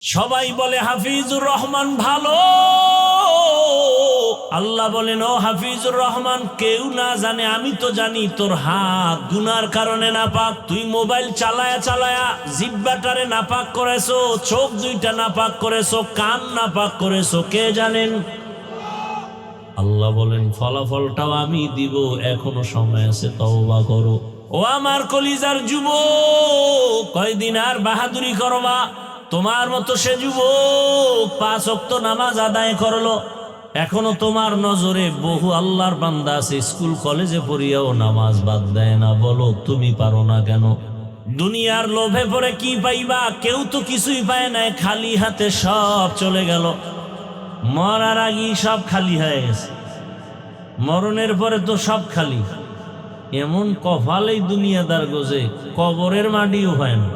সবাই বলে হাফিজুর রহমান ভালো, আল্লাহ বলেন ও হাফিজুর রহমান, কেউ না জানে আমি তো জানি তোর হাত গুনার কারণে নাপাক। তুই মোবাইল চালায়া চালায়া জিহ্বাটারে নাপাক করেছো, চোখ দুইটা নাপাক করেছো, কান নাপাক করেছো, কে জানেন? আল্লাহ বলেন ফলাফলটাও আমি দিব, এখনো সময় আছে, তওবা করো। ও আমার কলিজার যুবক, কয়দিন আর বাহাদুরি করবা? তোমার মতো সে যুবক 5 ওয়াক্ত নামাজ আদায় করলো, এখনো তোমার নজরে বহু আল্লাহর বান্দা আছে স্কুল কলেজে পড়িয়াও নামাজ বাদ দেয় না। বলো তুমি পারো না কেন? দুনিয়ার লোভে পড়ে কি পাইবা? কেউ তো কিছুই পায় নাই, খালি হাতে সব চলে গেল। মরার আগেই সব খালি হয়ে গেছে, মরণের পরে তো সব খালি। এমন কপালেই দুনিয়াদার গোজে, কবরের মাটিও হয় না।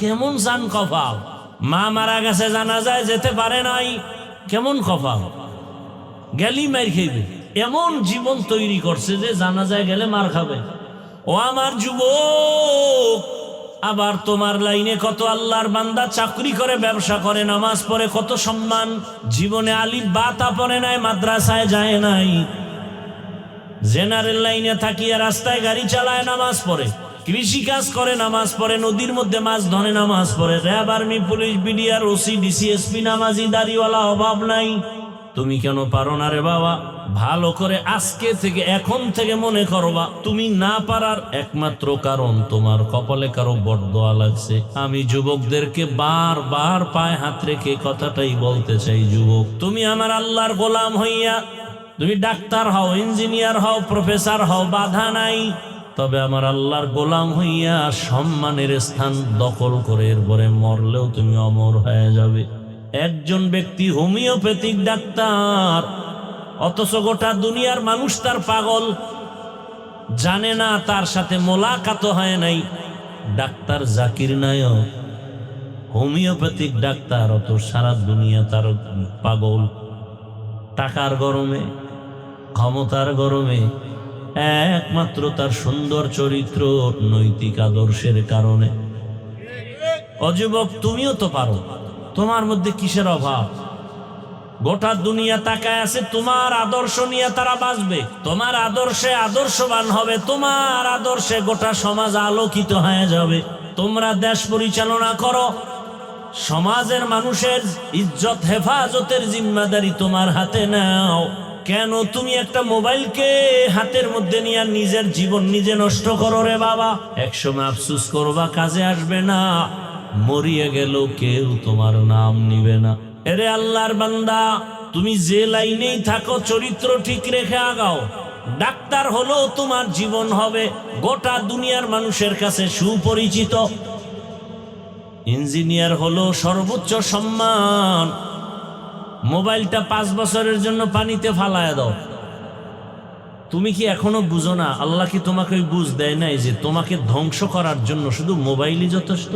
কেমন জান কপাল! মা মারা গেছে, জানাজায় যেতে পারে নাই, কেমন কপাল! গেলি মার খাইবে, এমন জীবন তৈরি করছে যে জানাজায় গেলে মার খাবে। ও আমার যুবক, আবার তোমার লাইনে কত আল্লাহর বান্দা চাকরি করে, ব্যবসা করে, নামাজ পড়ে, কত সম্মান। জীবনে আলিফ বা তা পড়ে নাই, মাদ্রাসায় যায় নাই, জেনারেল লাইনে থাকিয়া রাস্তায় গাড়ি চালায়, নামাজ পড়ে, কৃষি কাজ করে, নামাজ পড়ে, নদীর মধ্যে মাছ ধরে, নামাজ পড়ে, RAB, army, police, BDR, OC, DC SP, নামাজি, দাড়িওয়ালা, অভাব নাই। তুমি কেন পারো না রে বাবা? ভালো করে আজকে থেকে, এখন থেকে মনে করবা, তুমি না পারার একমাত্র কারণ তোমার কপালে কারো বরদোয়া লাগছে। আমি যুবকদেরকে বারবার পায়ে হাত রেখে কথাটাই বলতে চাই, যুবক তুমি আমার আল্লাহর গোলাম হইয়া, তুমি ডাক্তার হও, ইঞ্জিনিয়ার হও, প্রফেসর হও, বাধা নাই, তবে আমার আল্লাহর গোলাম হইয়া সম্মানের স্থান দখল করে এরপরে মরলেও তুমি অমর হয়ে যাবে। একজন ব্যক্তি হোমিওপ্যাথিক ডাক্তার, অথচ গোটা দুনিয়ার মানুষ তার পাগল, জানে না, তার সাথে মোলাকাত হয় নাই। Doctor Zakir Naik homeopathic doctor, অত সারা দুনিয়া তার পাগল। টাকার গরমে, ক্ষমতার গরমে, একমাত্র তার সুন্দর চরিত্র, নৈতিক আদর্শের কারণে। অযুবক তুমিও তো পারো, তোমার মধ্যে কিসের অভাব? গোটা দুনিয়া তাকায় আছে, তোমার আদর্শ নিয়ে তারা বাঁচবে, তোমার আদর্শে আদর্শবান হবে, তোমার আদর্শে গোটা সমাজ আলোকিত হয়ে যাবে। তোমরা দেশ পরিচালনা করো, সমাজের মানুষের ইজ্জত হেফাজতের জিম্মাদারি তোমার হাতে নাও। কেন তুমি একটা মোবাইলকে হাতের মধ্যে নিয়ে নিজের জীবন নিজে নষ্ট করো রে বাবা? একসময় আফসুস করবা, কাজে আসবে না, মরিয়ে গেল কেউ তোমার নাম নিবে না। এরে আল্লাহর বান্দা, তুমি যে লাইনেই থাকো চরিত্র ঠিক রেখে আগাও। ডাক্তার হলো তোমার জীবন হবে গোটা দুনিয়ার মানুষের কাছে সুপরিচিত, ইঞ্জিনিয়ার হলো সর্বোচ্চ সম্মান। মোবাইলটা 5 বছরের জন্য পানিতে ফালায় দাও, তুমি কি এখনো বুঝো না? আল্লাহ কি তোমাকে ওই বুঝ দেয় নাই যে তোমাকে ধ্বংস করার জন্য শুধু মোবাইলই যথেষ্ট?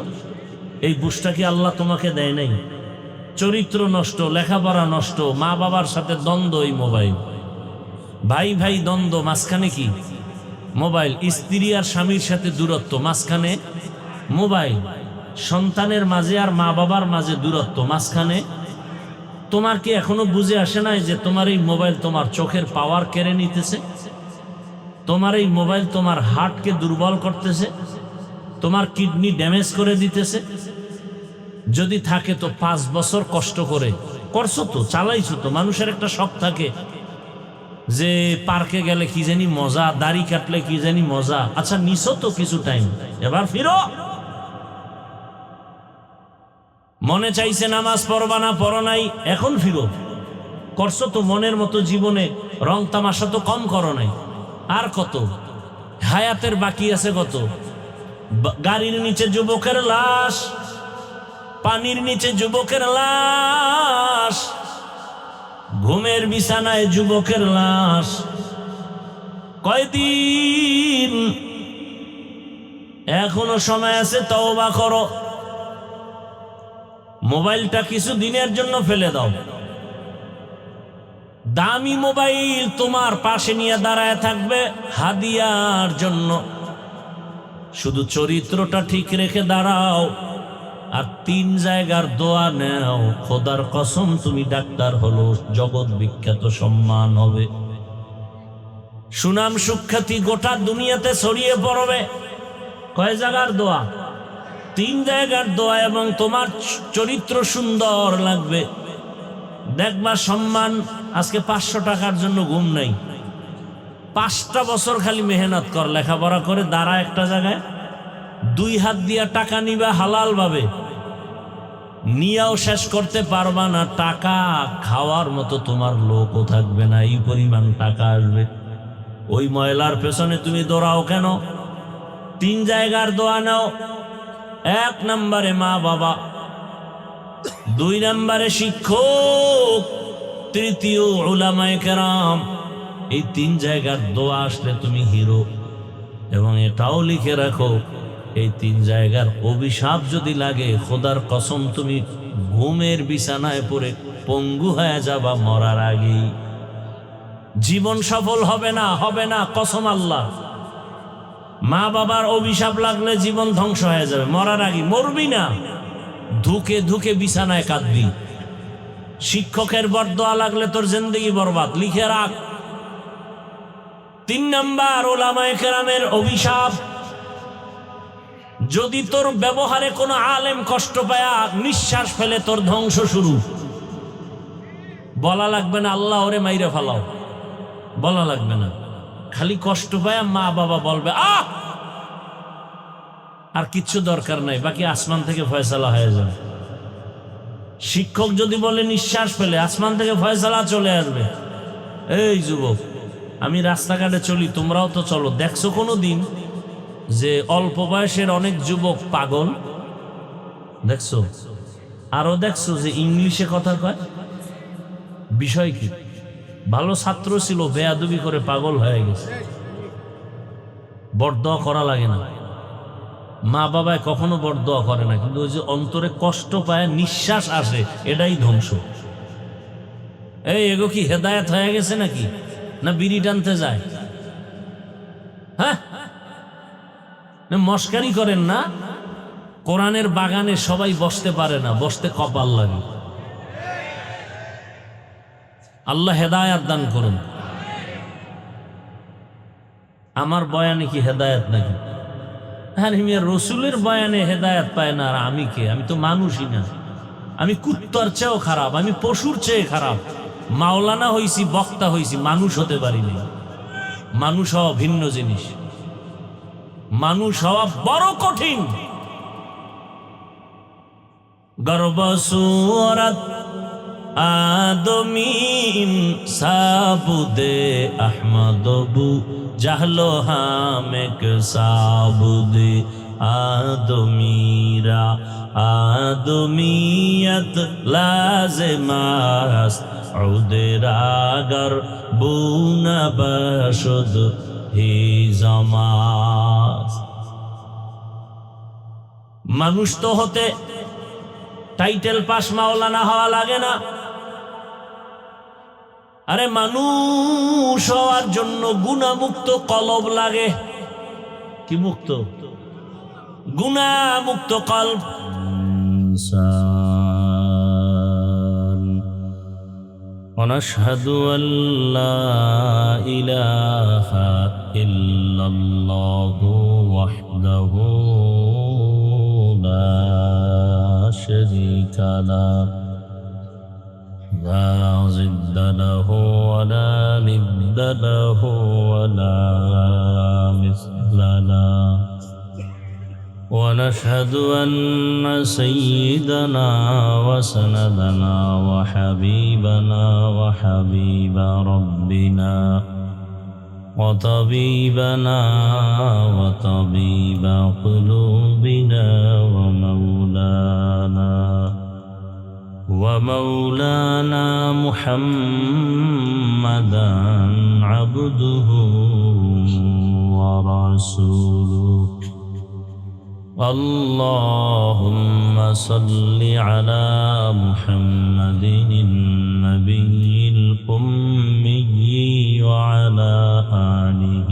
এই বুঝটা কি আল্লাহ তোমাকে দেয় নাই? চরিত্র নষ্ট, লেখাপড়া নষ্ট, মা বাবার সাথে দ্বন্দ্ব, এই মোবাইল, ভাই ভাই দ্বন্দ্ব, মাঝখানে কি মোবাইল, স্ত্রী আর স্বামীর সাথে দূরত্ব, মাঝখানে মোবাইল, সন্তানের মাঝে আর মা বাবার মাঝে দূরত্ব, মাঝখানে। তোমার কি এখনো বুঝে আসে নাই যে তোমার এই মোবাইল তোমার চোখের পাওয়ার কেড়ে নিতেছে? তোমার এই মোবাইল তোমার হার্টকে দুর্বল করতেছে, তোমার কিডনি ড্যামেজ করে দিতেছে। যদি থাকে তো 5 বছর কষ্ট করে করছো তো, চালাইছো তো। মানুষের একটা শখ থাকে যে পার্কে গেলে কি জানি মজা, দাড়ি কাটলে কি জানি মজা। আচ্ছা নিছো তো কিছু টাইম, এবার ফিরো। মনে চাইছে নামাজ পড়বা না, পড়ো নাই, এখন ফিরো। করছো তো মনের মতো, জীবনে রং তামাশা তো কম করো নাই। আর কত হায়াতের বাকি আছে, কত? গাড়ির নিচে যুবকের লাশ, পানির নিচে যুবকের লাশ, ঘুমের বিছানায় যুবকের লাশ। কয়দিন এখনো সময় আছে, তওবা করো। মোবাইলটা কিছু দিনের জন্য ফেলে দাও। দামি মোবাইল তোমার পাশে নিয়ে দাঁড়ায় থাকবে হাদিয়ার জন্য। শুধু চরিত্রটা ঠিক রেখে দাঁড়াও, আর 3 জায়গার দোয়া নেও, খোদার কসম তুমি ডাক্তার হলো, জগৎ বিখ্যাত সম্মান হবে, সুনাম সুখ্যাতি গোটা দুনিয়াতে ছড়িয়ে পড়বে। কয় জায়গার দোয়া? 3 জায়গার দোয়া, এবং তোমার চরিত্র সুন্দর লাগবে, দেখবা সম্মান। আজকে 500 টাকার জন্য ঘুম নাই, 5টা বছর খালি মেহনত কর, লেখাপড়া করে দাঁড়া একটা জায়গায়, 2 হাত দিয়া টাকা নিবা হালাল ভাবে, নিয়াও শেষ করতে পারবা না, টাকা খাওয়ার মতো তোমার লোকও থাকবে না, এই পরিমাণ টাকা আসবে। ওই ময়লার পেছনে তুমি দৌড়াও কেন? 3 জায়গার দোয়া নাও। 1 নম্বরে মা বাবা, 2 নম্বরে শিক্ষক, 3য় উলামায়ে কেরাম। এই 3 জায়গার দোয়া আসলে তুমি হিরো। এবং এটাও লিখে রাখো, এই 3 জায়গার অভিশাপ যদি লাগে, খোদার কসম তুমি ঘুমের বিছানায় পড়ে পঙ্গু হয়ে যাবা মরার আগেই। জীবন সফল হবে না, হবে না, কসম আল্লাহ। মা বাবার অভিশাপ লাগলে জীবন ধ্বংস হয়ে যাবে মরার আগে, মরবি না, ধুকে ধুকে বিছানায় কাঁদবি। শিক্ষকের বরদোয়া লাগলে তোর জিন্দেগি বরবাদ, লিখে রাখ। 3 নাম্বার উলামায়ে কেরামের অভিশাপ, যদি তোর ব্যবহারে কোনো আলেম কষ্ট পায়, নিঃশ্বাস ফেলে, তোর ধ্বংস শুরু। বলা লাগবে না আল্লাহ ওরে মাইরে ফেলাও, বলা লাগবে না, খালি কষ্ট পায় মা বাবা বলবে আহ, আর কিচ্ছু দরকার নাই, বাকি আসমান থেকে ফয়সালা হয়ে যাবে। শিক্ষক যদি বলে নিঃশ্বাস ফেলে, আসমান থেকে ফয়সালা চলে আসবে। এই যুবক, আমি রাস্তাঘাটে চলি, তোমরাও তো চলো, দেখছো কোনো দিন যে অল্প বয়সের অনেক যুবক পাগল? দেখছো? আরো দেখছো যে ইংলিশে কথা কয়? বিষয় কি? ভালো ছাত্র ছিল, বেয়াদবি করে পাগল হয়ে গেছে। বরদোয়া করা লাগে না, মা বাবায় কখনো বরদোয়া করে না, কিন্তু ওই যে অন্তরে কষ্ট পায়, নিঃশ্বাস আসে, এটাই ধ্বংস। এই এগো কি হেদায়েত হয়ে গেছে নাকি, না বিড়ি টানতে যায়? হ্যাঁ, মস্কারি করেন না। কোরআনের বাগানে সবাই বসতে পারে না, বসতে কপাল লাগে। আল্লাহ হেদায়েত দান করুন। আমার বয়ানে কি হেদায়েত নাকি? হ্যাঁ, রসুলের বয়ানে হেদায়েত পায় না, আর আমি কে? আমি তো মানুষই না, আমি কুত্তার চেয়েও খারাপ, আমি পশুর চেয়ে খারাপ। মাওলানা হইছি, বক্তা হইছি, মানুষ হতে পারিনি। মানুষ হওয়া ভিন্ন জিনিস, মানুষ হওয়া বড় কঠিন। গর্ব সুরত আদমিন সাবুদে আহমদবু জাহলো হামেক সাবুদে আদমিরা আদমিয়ত লাজেমাস উদেরাগর বুনা বশুদ হি জামাস। মানুষ তো হতে টাইটেল পাস মাওলানা হওয়া লাগে না। আরে মানুষ হওয়ার জন্য গুনাহমুক্ত কলব লাগে। কি মুক্ত? গুনাহমুক্ত কলব। ونشهد أن لا إله إلا الله وحده لا شريك له لا ضد له ولا ند له ولا مثل له. ونشهد أن سيدنا وسندنا وحبيبنا وحبيب ربنا وطبيبنا وطبيب قلوبنا ومولانا محمدا عبده ورسوله. اللهم صل على محمد النبي الأمي وعلى آله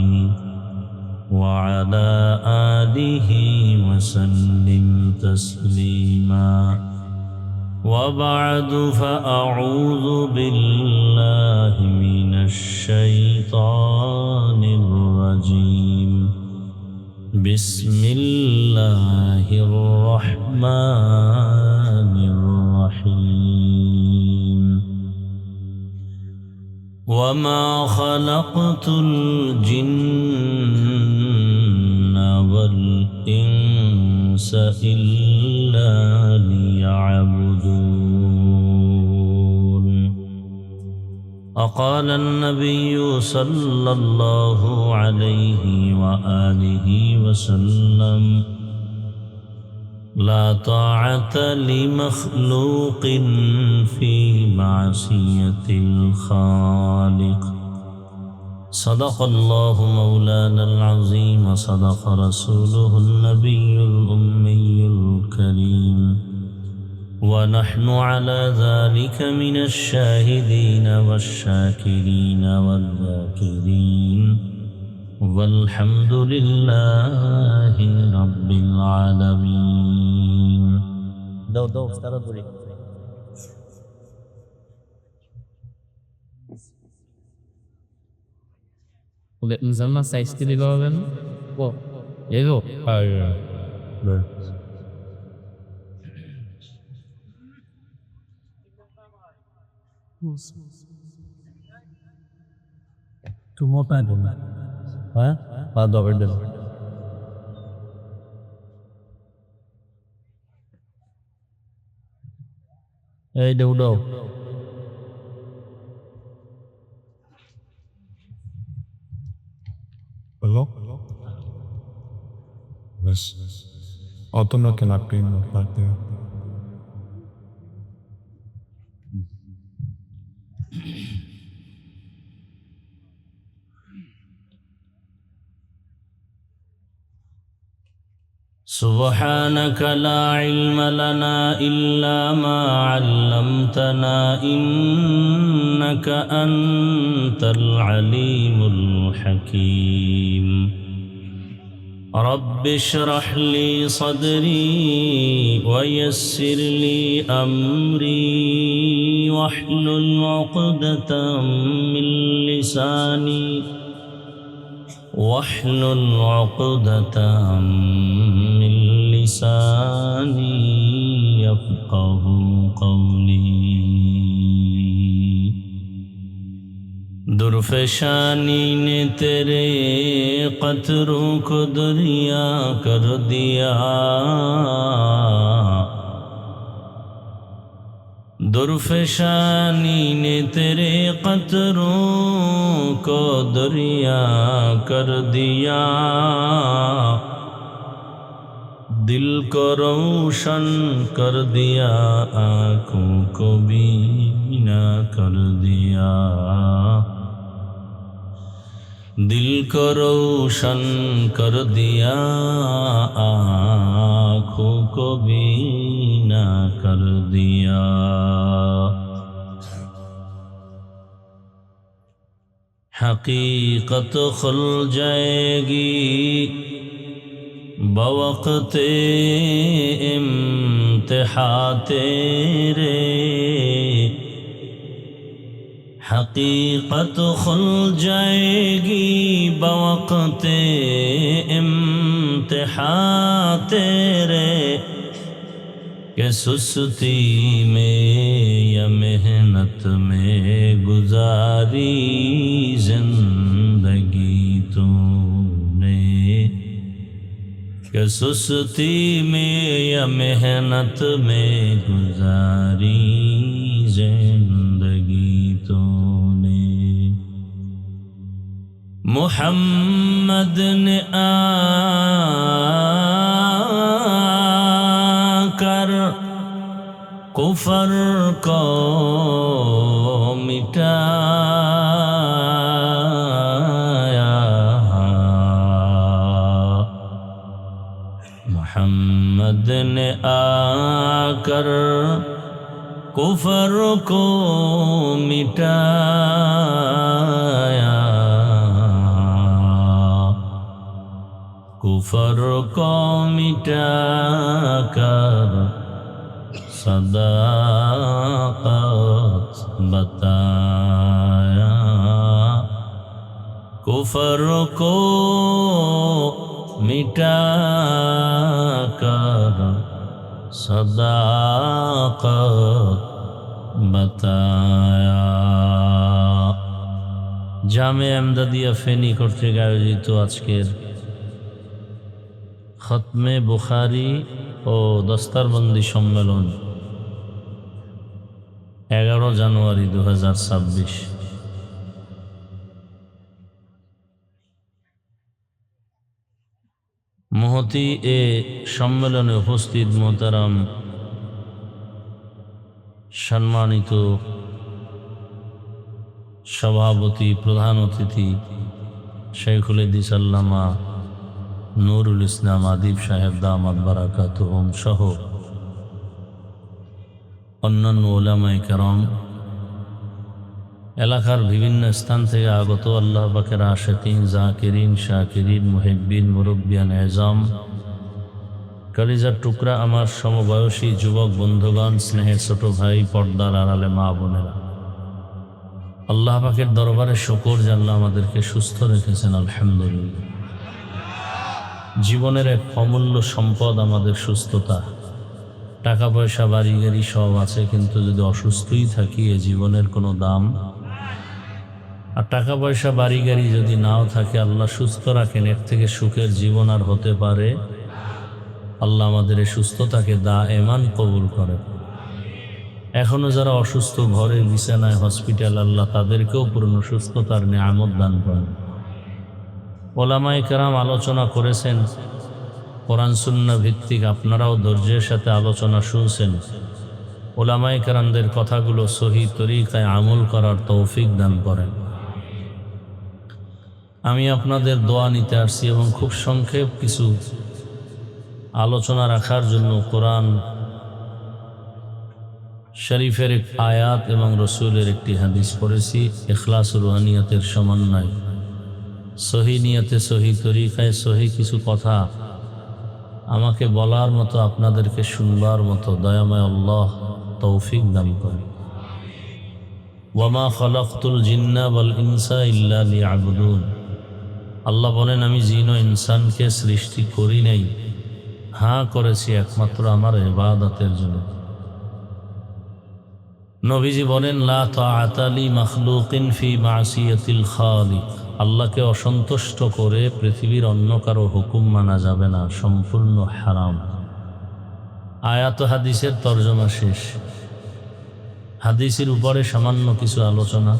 وعلى آله وسلم تسليما وبعد فأعوذ بالله من الشيطان الرجيم بسم الله الرحمن الرحيم وما خلقت الجن والإنس إلا ليعبدون وقال النبي صلى الله عليه وآله وسلم لا طاعة لمخلوق في معصية الخالق صدق الله مولانا العظيم وصدق رسوله النبي الأمي الكريم ونحن على ذلك من الشاهدين والشاكرين والذاكرين والحمد لله رب العالمين. دو استرد بري نزلنا سايستي لغوين و يدو ايوه Two more pad on that. Huh? Pad over there. Hey, do. Hello? Yes. Autumn cannot be like there. سبحانك لا علم لنا إلا ما علمتنا إنك أنت العليم الحكيم رب اشرح لي صدري ويسر لي أمري واحلل عقدة من لساني واحلل عقدة من لساني يفقه قولي درفشانی نے تیرے قطروں کو دریا کر دیا درفشانی نے تیرے قطروں کو دریا کر دیا دل کو روشن کر دیا آنکھوں کو بینا کر دیا دل کو روشن کر دیا آنکھوں کو بینا کر دیا حقیقت کھل جائے گی بوقت امتحان تیرے حقیقت کھل جائے گی بوقت امتحان تیرے کہ سستی میں یا محنت میں گزاری زندگی تو نے کہ سستی میں یا محنت میں گزاری زندگی تو نے محمد نے آ کر کفر کو مٹایا محمد نے آ کر کفر کو مٹایا कुफर को मिटाकर सदाकत बताया, कुफर को मिटाकर सदाकत बताया। জামে আমদাদিয়া ফেনী কর্তৃক আয়োজিত আজকের খতমে বুখারী ও দস্তারবন্দি সম্মেলন 11 জানুয়ারি 2026। মহতি এ সম্মেলনে উপস্থিত মোহতারাম সম্মানিত সভাপতি, প্রধান অতিথি শেখুল হাদিস আল্লামা নুরুল ইসলাম আদিব সাহেব দামাত বারাকাতুহুম সহ অন্যান্য উলামায়ে কেরাম, এলাকার বিভিন্ন স্থান থেকে আগত আল্লাহ পাকের আশিকিন, জাকিরিন, শাকিরিন, মুহিব্বিন, মুরব্বিয়ান এজাম, কলিজার টুকরা আমার সমবয়সী যুবক বন্ধুগণ, স্নেহের ছোট ভাই, পর্দার আড়ালে মা বোনেরা, আল্লাহ পাকের দরবারে শুকর যে আল্লাহ আমাদেরকে সুস্থ রেখেছেন। আলহামদুলিল্লাহ। জীবনের এক অমূল্য সম্পদ আমাদের সুস্থতা। টাকা পয়সা বাড়ি গাড়ি সব আছে, কিন্তু যদি অসুস্থই থাকি এ জীবনের কোনো দাম। আর টাকা পয়সা বাড়ি গাড়ি যদি নাও থাকে, আল্লাহ সুস্থ রাখেন, এর থেকে সুখের জীবন আর হতে পারে। আল্লাহ আমাদের এই সুস্থতাকে দায়েমান কবুল করেন। এখনো যারা অসুস্থ, ঘরে বিছানায়, হসপিটাল, আল্লাহ তাদেরকেও পূর্ণ সুস্থতার নিয়ামত দান করেন। ওলামায়ে কেরাম আলোচনা করেছেন কোরআন সুন্নাহ ভিত্তিক, আপনারাও ধৈর্যের সাথে আলোচনা শুনছেন। ওলামায়ে কেরামদের কথাগুলো সহি তরিকায় আমল করার তৌফিক দান করেন। আমি আপনাদের দোয়া নিতে আসছি এবং খুব সংক্ষেপ কিছু আলোচনা রাখার জন্য কোরআন শরীফের এক আয়াত এবং রসুলের একটি হাদিস পড়েছি। ইখলাস ও রুহানিয়াতের সমন্বয়, সহি নিয়তে, সহি তরিকায়, সহি কিছু কথা আমাকে বলার মতো, আপনাদেরকে শুনবার মতো দয়াময় আল্লাহ তৌফিক দান করেন। ওয়ামা খালাকতুল জিন্না ওয়াল ইনসা ইল্লা লিয়াবুদুন। আল্লাহ বলেন, আমি জিন ও ইনসানকে সৃষ্টি করি নাই, হ্যাঁ করেছি একমাত্র আমার ইবাদতের জন্য। নবীজি বলেন, লা তাআতা লি মাখলুকিন ফি মাসিয়াতিল খালিক। আল্লাহকে অসন্তুষ্ট করে পৃথিবীর অন্য কারো হুকুম মানা যাবে না, সম্পূর্ণ হারাম। আয়াত হাদিসের তর্জমা শেষ। হাদিসের উপরে সামান্য কিছু আলোচনা।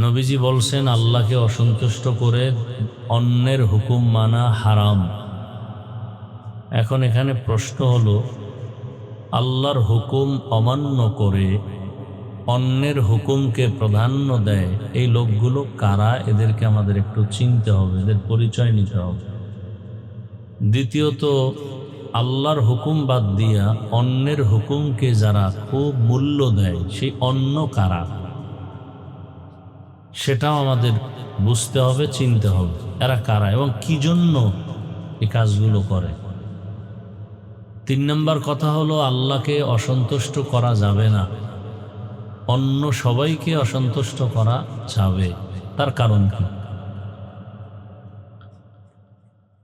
নবীজি বলছেন, আল্লাহকে অসন্তুষ্ট করে অন্যের হুকুম মানা হারাম। এখন এখানে প্রশ্ন হলো, আল্লাহর হুকুম অমান্য করে অন্যের হুকুমকে প্রাধান্য দেয়, এই লোকগুলো কারা? এদেরকে আমাদের একটু চিনতে হবে, এদের পরিচয় নিতে হবে। দ্বিতীয়ত, আল্লাহর হুকুম বাদ দিয়া অন্যের হুকুমকে যারা খুব মূল্য দেয়, সেই অন্য কারা, সেটাও আমাদের বুঝতে হবে, চিনতে হবে, এরা কারা এবং কি জন্য এই কাজগুলো করে। 3 নম্বর কথা হলো, আল্লাহকে অসন্তুষ্ট করা যাবে না, অন্য সবাইকে অসন্তুষ্ট করা যাবে। তার কারণ কি?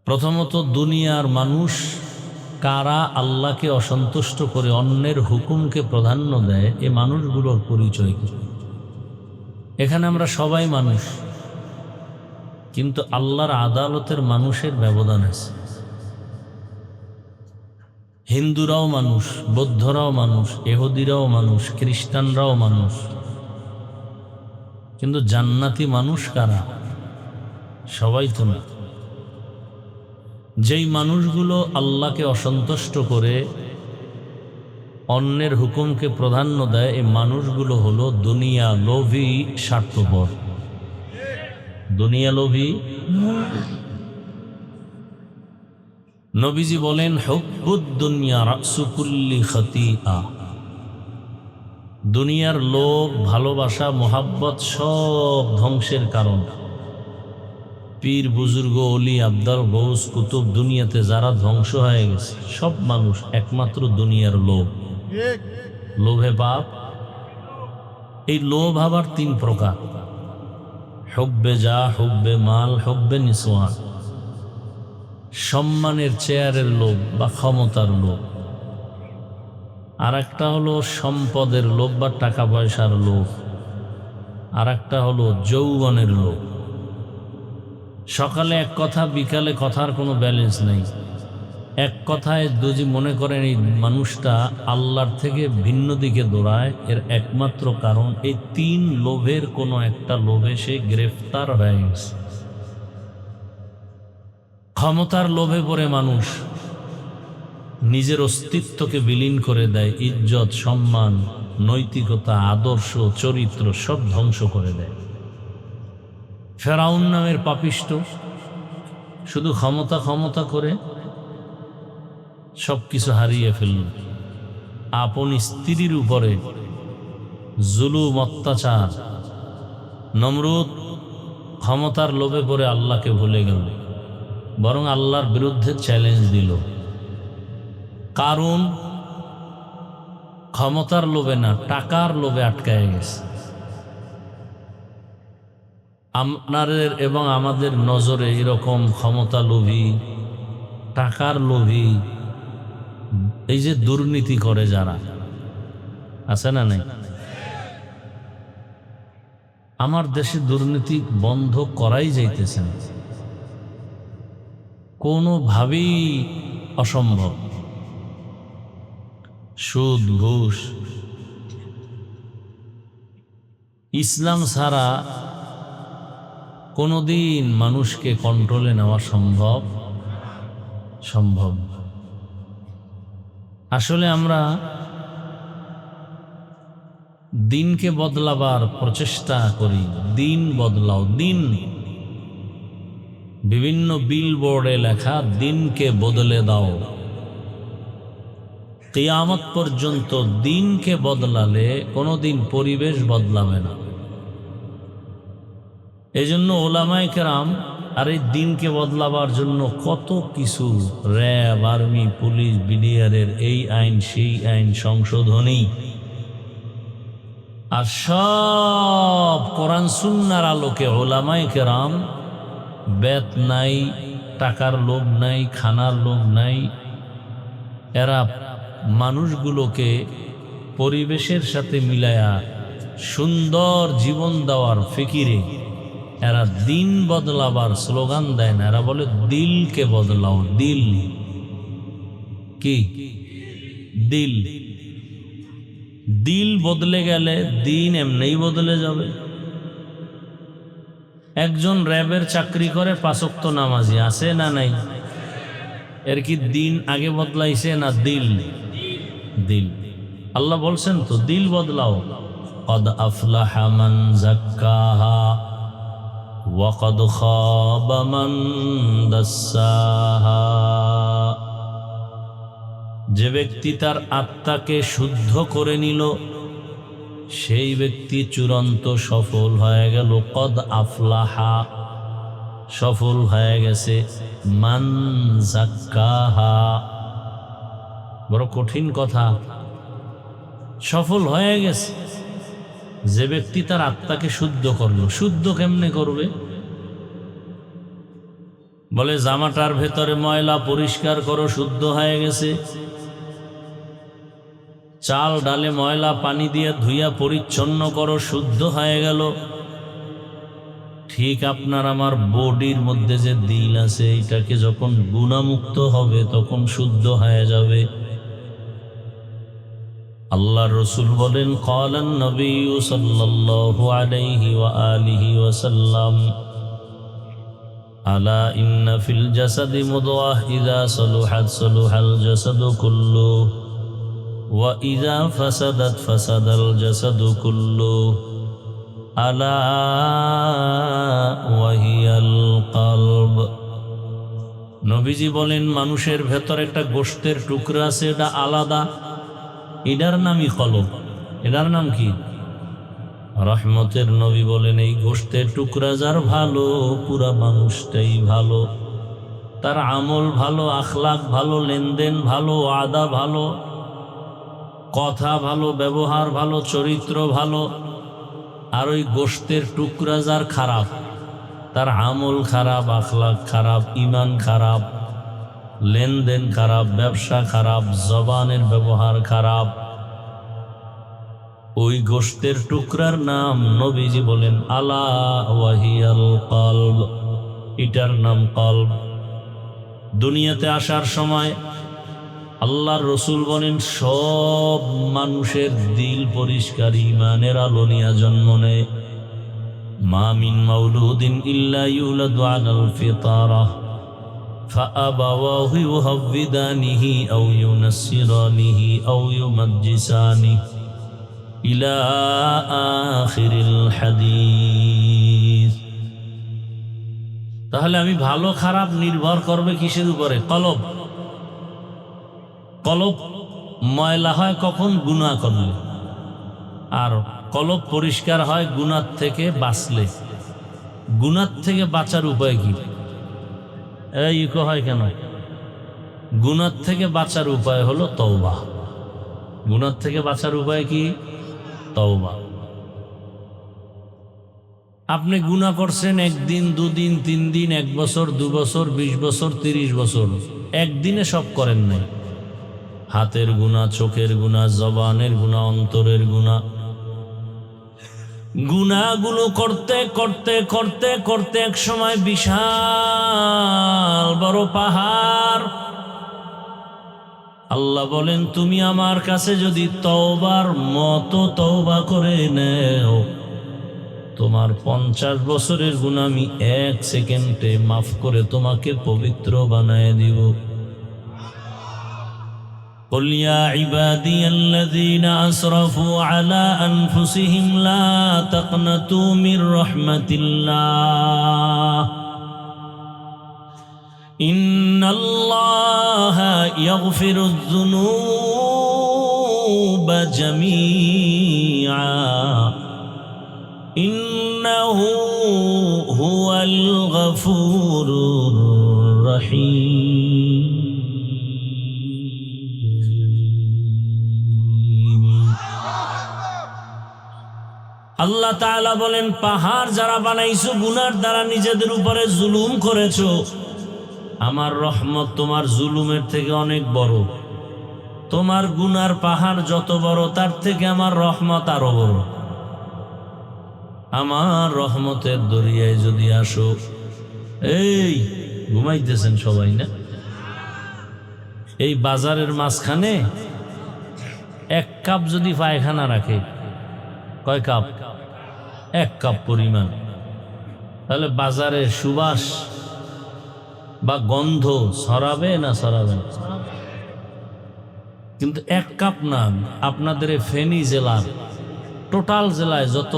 প্রথমত, দুনিয়ার মানুষ কারা আল্লাহকে অসন্তুষ্ট করে অন্যের হুকুমকে প্রাধান্য দেয়, এ মানুষগুলোর পরিচয় কি? এখানে আমরা সবাই মানুষ, কিন্তু আল্লাহর আদালতের মানুষের ব্যবধান আছে। হিন্দুরাও মানুষ, বৌদ্ধরাও মানুষ, ইহুদিরাও মানুষ, খ্রিস্টানরাও মানুষ, কিন্তু জান্নাতি মানুষ কারা? সবাই তো না। যেই মানুষগুলো আল্লাহকে অসন্তুষ্ট করে অন্যের হুকুমকে প্রাধান্য দেয়, এই মানুষগুলো হলো দুনিয়া লোভী, স্বার্থপর। দুনিয়া লোভী। নবীজি বলেন, হুব্বুদ দুনিয়া রাসু কুল্লি খাতিআ। দুনিয়ার লোভ, ভালোবাসা, মোহাব্বত সব ধ্বংসের কারণ। পীর বুজুর্গ অলি আবদাল গৌস কুতুব দুনিয়াতে যারা ধ্বংস হয়ে গেছে সব মানুষ একমাত্র দুনিয়ার লোভ, লোভে পাপ। এই লোভ আবার 3 প্রকার: হুব্বে যা, হুব্বে মাল, হুব্বে নিসওয়ান। সম্মানের চেয়ারের লোভ বা ক্ষমতার লোভ। আর একটা হলো সম্পদের লোভ বা টাকা পয়সার লোভ। আর একটা হলো যৌবনের লোভ। সকালে এক কথা, বিকালে কথার কোনো ব্যালেন্স নেই। এক কথায় যদি মনে করেন এই মানুষটা আল্লাহর থেকে ভিন্ন দিকে দৌড়ায়, এর একমাত্র কারণ এই 3 লোভের কোনো একটা লোভে সে গ্রেফতার হয়ে গেছে। ক্ষমতার লোভে পড়ে মানুষ নিজের অস্তিত্বকে বিলীন করে দেয়, ইজ্জত, সম্মান, নৈতিকতা, আদর্শ, চরিত্র সব ধ্বংস করে দেয়। ফেরাউন নামের পাপিষ্ট শুধু ক্ষমতা ক্ষমতা করে সবকিছু হারিয়ে ফেলল। আপন স্ত্রীর উপরে জুলুম, অত্যাচার। নমরুদ ক্ষমতার লোভে পড়ে আল্লাহকে ভুলে গেল, বরং আল্লাহর বিরুদ্ধে চ্যালেঞ্জ দিল। কারণ ক্ষমতার লোভে না, টাকার লোভে আটকায় গেছে। আপনাদের এবং আমাদের নজরে এরকম ক্ষমতা লোভী, টাকার লোভী, এই যে দুর্নীতি করে যারা আছে না নাই? আমার দেশে দুর্নীতি বন্ধ করাই যাইতেছে না, কোনোভাবেই অসম্ভব। সুদ, ঘুষ, ইসলাম ছাড়া কোনোদিন মানুষকে কন্ট্রোলে নেওয়া সম্ভব। আসলে আমরা দিনকে বদলাবার প্রচেষ্টা করি। দিন বদলাও, দিন। বিভিন্ন বিলবোর্ডে লেখা দিনকে বদলে দাও। কিয়ামত পর্যন্ত দিনকে বদলালে কোনোদিন পরিবেশ বদলাবে না। এজন্য ওলামায়ে কেরাম আর এই দিনকে বদলাবার জন্য কত কিছু, র্যাব, আর্মি, পুলিশ, বিডিআরের এই আইন সেই আইন সংশোধনী, আর সব কোরআন সুন্নাহর আলোকে ওলামায়ে কেরাম বেত নাই, টাকার লোভ নাই, খানার লোভ নাই। এরা মানুষগুলোকে পরিবেশের সাথে মিলায়া সুন্দর জীবন দেওয়ার ফিকিরে এরা দিন বদলাবার স্লোগান দেয় না, এরা বলে দিলকে বদলাও। দিল কি? দিল। দিল বদলে গেলে দিন এমনিই বদলে যাবে। একজন র্যাবের চাকরি করে, 5 ওয়াক্ত নামাজি, আছে না নাই? এর কি দিন আগে বদলাইছে না দিল? দিল। আল্লাহ বলছেন তো দিল বদলাও। কদ আফলাহা মান যাক্কাহা ওয়া কদ খাবা মান দাসসাহা। যে ব্যক্তি তার আত্মাকে শুদ্ধ করে নিল সেই ব্যক্তি চূড়ান্ত সফল হয়ে গেল। কদ আফলাহা, সফল হয়ে গেছে। মান যাক্কাহা, বড় কঠিন কথা। সফল হয়ে গেছে যে ব্যক্তি তার আত্মাকে শুদ্ধ করলো। শুদ্ধ কেমনে করবে? বলে জামাটার ভেতরে ময়লা পরিষ্কার করো, শুদ্ধ হয়ে গেছে। চাল ডালে ময়লা পানি দিয়ে ধুইয়া পরিচ্ছন্ন করো, শুদ্ধ হয়ে গেল। ঠিক আপনার আমার বডির মধ্যে যে দিল আছে, এটাকে যখন গুনাহমুক্ত হবে তখন শুদ্ধ হয়ে যাবে। আল্লাহর রাসূল বলেন, ক্বালান নবী সাল্লাল্লাহু আলাইহি ওয়া আলিহি ওয়াসাল্লাম, আলা ইন্না ফিল জাসাদি মুদওয়াহ ইযা সালুহাত সালুহাল জাসাদু কুল্লুহু ওয়া ইযা ফাসাদাত ফাসাদাল জাসাদু কুল্লুহু আলা ওয়া হিয়াল কলব। নবীজি বলেন, মানুষের ভেতর একটা গোশতের টুকরা আছে, এটা আলাদা, এটার নামই কলব। এটার নাম কি? রহমতের নবী বলেন, এই গোশতের টুকরা যার ভালো, পুরা মানুষটাই ভালো। তার আমল ভালো, আখলাক ভালো, লেনদেন ভালো, আদা ভালো, কথা ভালো, ব্যবহার ভালো, চরিত্র ভালো। আর ওই গোশতের টুকরা যার খারাপ, তার আমল খারাপ, আখলাক খারাপ, ঈমান খারাপ, লেনদেন খারাপ, ব্যবসা খারাপ, জবানের ব্যবহার খারাপ, ওই গোশতের টুকরার নাম নবীজি বলেন আলা ওয়াহিয়াল কলব, এটার নাম কলব। দুনিয়াতে আসার সময় আল্লাহর রসুল বলেন সব মানুষের দিল পরিষ্কার ঈমানের আলো নিয়ে জন্ম নেয়। মা মিন মাউলুদিন ইল্লা ইউলাদু আলাল ফিতরাহ ফাআবাওয়াহু ইউহাওয়িদানিহি আও ইউনাসসিরানিহি আও ইউমাজ্জিসানিহি ইলা আখিরিল হাদিস। তাহলে আমি ভালো খারাপ নির্ভর করবে কিসের উপরে? কলব। কলব ময়লা হয় কখন? গুনাহ করলে। আর কলব পরিষ্কার হয় গুনাহ থেকে বাঁচলে। গুনাহ থেকে বাঁচার উপায় কি? এই ইকো হয় কেন? গুনাহ থেকে বাঁচার উপায় হলো তওবা। গুনাহ থেকে বাঁচার উপায় কি? তওবা। আপনি গুনাহ করছেন একদিন, দুদিন, 3 দিন, 1 বছর, 2 বছর, 20 বছর, 30 বছর, একদিনে সব করেন নাই। হাতের গুনাহ, চোখের গুনাহ, জবানের গুনাহ, অন্তরের গুনাহ। গুনাহগুলো করতে করতে করতে করতে এক সময় বিশাল বড় পাহাড়। আল্লাহ বলেন, তুমি আমার কাছে যদি তওবার মতো তওবা করে নেও, তোমার 50 বছরের গুনাহ আমি 1 সেকেন্ডে মাফ করে তোমাকে পবিত্র বানায় দিব। قل يا عبادي الذين أسرفوا على أنفسهم لا تقنطوا من رحمة الله إن الله يغفر الذنوب جميعا إنه هو الغفور الرحيم। আল্লাহ তাআলা বলেন, পাহাড় যারা বানাইছো গুনার দ্বারা নিজেদের উপরে জুলুম করেছো, আমার রহমত তোমার জুলুমের থেকে অনেক বড়। তোমার গুনার পাহাড় যত বড়, তার থেকে আমার রহমত আরো বড়। আমার রহমতের দরিয়ায় যদি আসো। এই ঘুমাইতেছেন সবাই না? এই বাজারের মাঝখানে 1 কাপ যদি পায়খানা রাখে, কয় কাপ? 1 কাপ পরিমাণ। তাহলে বাজারে সুবাস বা গন্ধ ছড়াবে না ছড়াবে না? কিন্তু 1 কাপ না, আপনাদের ফেনী জেলার টোটাল জেলায় যত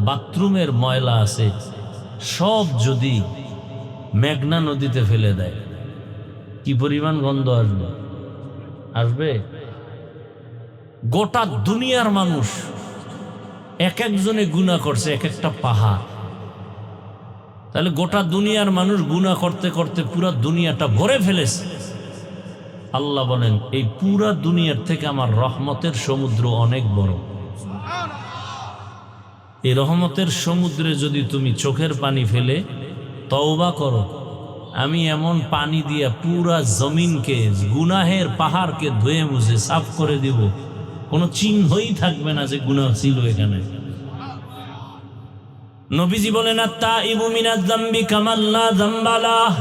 বাথরুমের ময়লা আছে সব যদি মেঘনা নদীতে ফেলে দেয়, কি পরিমাণ গন্ধ আসবে? আসবে? গোটা দুনিয়ার মানুষ এক একজনে গুনাহ করছে, এক একটা পাহাড়। তাহলে গোটা দুনিয়ার মানুষ গুনাহ করতে করতে পুরা দুনিয়াটা ভরে ফেলেছে। আল্লাহ বলেন, এই পুরা দুনিয়ার থেকে আমার রহমতের সমুদ্র অনেক বড়। এই রহমতের সমুদ্রে যদি তুমি চোখের পানি ফেলে তওবা করো, আমি এমন পানি দিয়া পুরা জমিনকে, গুনাহের পাহাড়কে ধুয়ে মুছে সাফ করে দিব, কোনো চিহ্নই থাকবে না যে গুনাহ ছিল এখানে। নবীজি বলেন, আত-তাইবু মিনাজ যামবি কামান লা যামবা লাহ।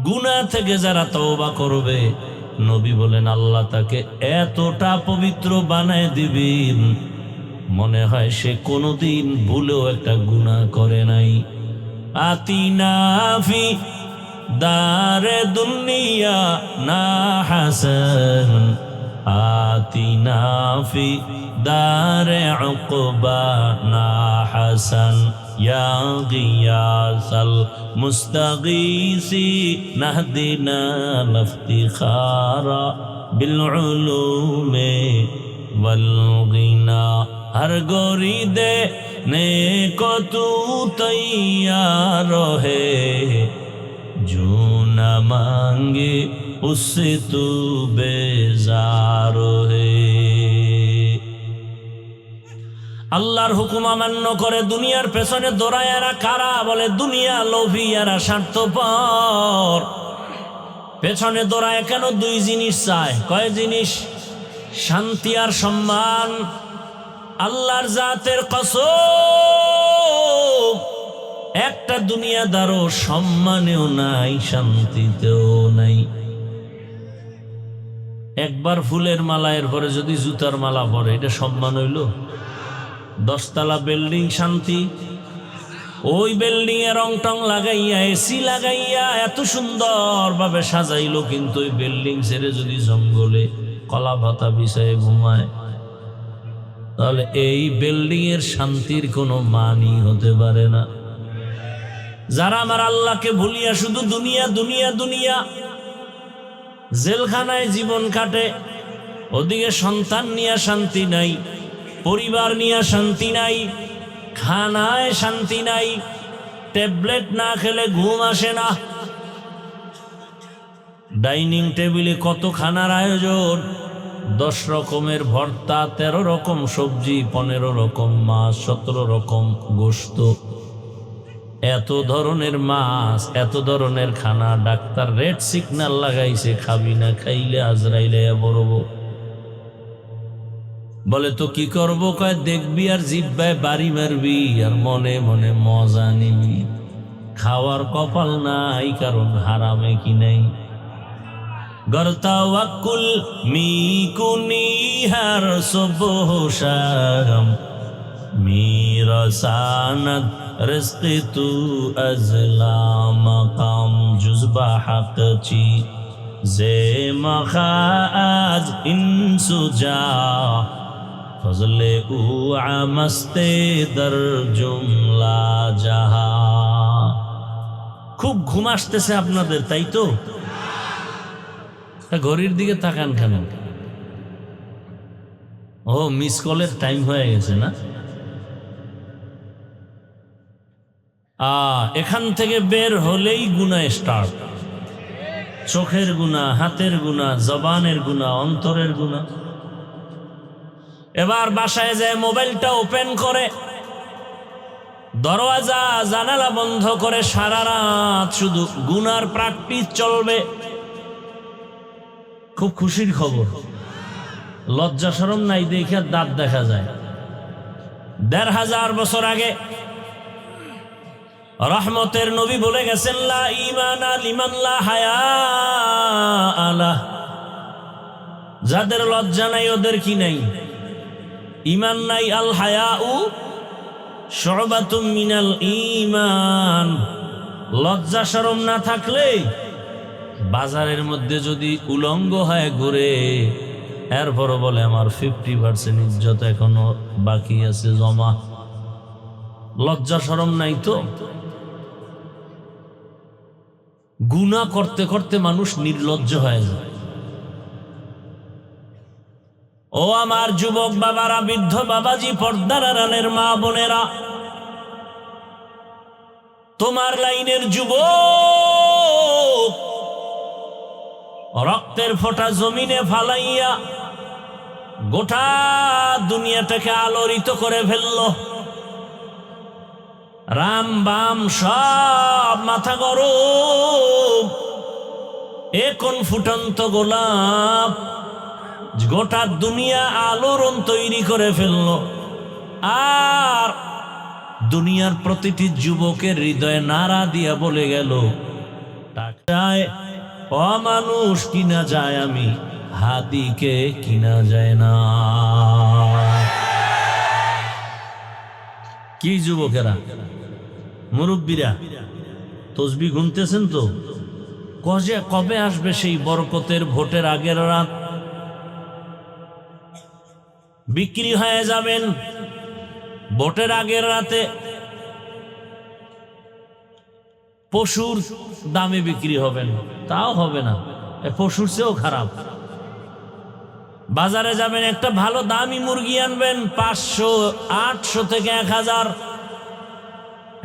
গুনাহ থেকে যারা তওবা করবে, নবী বলেন আল্লাহ তাকে এতটা পবিত্র বানায় দিবেন মনে হয় সে কোনোদিন ভুলেও একটা গুনাহ করে নাই। আতিনা ফি দারে দুনিয়া না হাসান, আতিনা ফি দারে উকবা না হাসান, ইয়া গিয়াসাল মুস্তাগীসি নাহদিনা লিফতিখারা বিল উলুমে वलगिना हर गोरी दे ने को तू तैयार है जो न मांगे उससे तू बेजार है। আল্লাহর হুকুম অমান্য করে দুনিয়ার পেছনে দৌড়ায়ারা কারা? বলে দুনিয়া লোভী, এরা স্বার্থপর। পেছনে দৌড়ায় কেন? দুই জিনিস চায়। কয় জিনিস? শান্তি আর সম্মান। আল্লাহর জাতের কসম, একটা দুনিয়াদারও সম্মানেও নাই, শান্তিতেও নাই। একবার ফুলের মালা, এরপরে যদি জুতার মালা পরে, এটা সম্মান হইল? 10 তলা বিল্ডিং শান্তি, ওই বিল্ডিং এ রং টং লাগাইয়া এসি লাগাইয়া এত সুন্দর ভাবে সাজাইলো, কিন্তু ওই বিল্ডিং ছেড়ে যদি জঙ্গলে কলা পাতা বিছায় ঘুমায়, তাহলে এই বিল্ডিং এর শান্তির কোনো মানই হতে পারে না। যারা আমার আল্লাহকে ভুলিয়া শুধু দুনিয়া দুনিয়া দুনিয়া, জেলখানায় জীবন কাটে, ওদিকে সন্তান নিয়ে শান্তি নাই, পরিবার নিয়ে শান্তি নাই, খানায় শান্তি নাই, ট্যাবলেট না খেলে ঘুম আসে না। ডাইনিং টেবিলে কত খানার আয়োজন, 10 রকমের ভর্তা, 13 রকম সবজি, 15 রকম মাছ, 17 রকম গোশত, এত ধরনের মাছ, এত ধরনের খানা। ডাক্তার রেড সিগন্যাল লাগাইছে, খাবি না, খাইলে আজরাইলে বড়ব। বলে তো কি করব? কয় দেখবি আর জিব্বায় বাড়ি মারবি আর মনে মনে মজা নিবি। খাওয়ার কপাল নাই, কারণ হারামে কি নাই। গরতাওয়াক্কুল মিকুনি হার সুবহ শাম মিরাসানাত রিজকি তু আজলা মাকাম জুজবা হাকচি জে মখাজ ইনসুজা ফজলে উ আমস্তে দর জুমলা জাহা। খুব ঘুম আসতেছে আপনাদের, তাই তো? ঘড়ির দিকে তাকান কেন? ও, মিস কলের টাইম হয়ে গেছে না? এখান থেকে বের হলেই গুনাহ স্টার্ট। চোখের গুনাহ, হাতের গুনাহ, জবানের গুনাহ, অন্তরের গুনাহ। এবার বাসায় যায় মোবাইলটা ওপেন করে, দরওয়াজা জানালা বন্ধ করে সারা রাত শুধু গুনার প্র্যাকটিস চলবে। খুব খুশির খবর, লজ্জা শরম নাই দেখে দাঁত দেখা যায়। 1500 বছর আগে রহমতের নবী বলে গেছেন, লা ঈমানা লিমান লা হায়া আলা। যাদের লজ্জা নাই ওদের কি নাই? ঈমান নাই। আল হায়াউ শুবাতুম মিনাল ঈমান। লজ্জা শরম না থাকলে বাজারের মধ্যে যদি উলঙ্গ হয় ঘুরে, এরপরও বলে আমার 50% ইজ্জত এখনো বাকি আছে জমা। লজ্জা শরম নাই তো। গুনাহ করতে করতে মানুষ নির্লজ্জ হয়ে যায়। ও আমার যুবক বাবারা, বৃদ্ধ বাবাজি, পর্দার আড়ালের মা বোনেরা, তোমার লাইনের যুবক রক্তের ফোঁটা জমিনে ফালাইয়া গোটা দুনিয়াটাকে আলোড়িত করে ফেলল। রাম বাম সব মাথা গরম। এ কোন ফুটন্ত গোলাপ, গোটা দুনিয়া আলোড়ন তৈরি করে ফেলল। আর দুনিয়ার প্রতিটি যুবকের হৃদয়ে নাড়া দিয়া বলে গেল, টাকায় অমানুষ কিনা যায়, আমি হাদিকে কিনা যায় না। কি যুবকেরা, মুরব্বীরা, তসবি গুনতেছেন তো? কবে আসবে সেই বরকতের ভোটের আগের রাত? বিক্রি হয়ে যাবেন ভোটের আগের রাতে, পশুর দামে বিক্রি হবেন, তাও হবে না, পশুর চেয়েও খারাপ। বাজারে যাবেন, একটা ভালো দামি মুরগি আনবেন, 500, 800 থেকে 1000।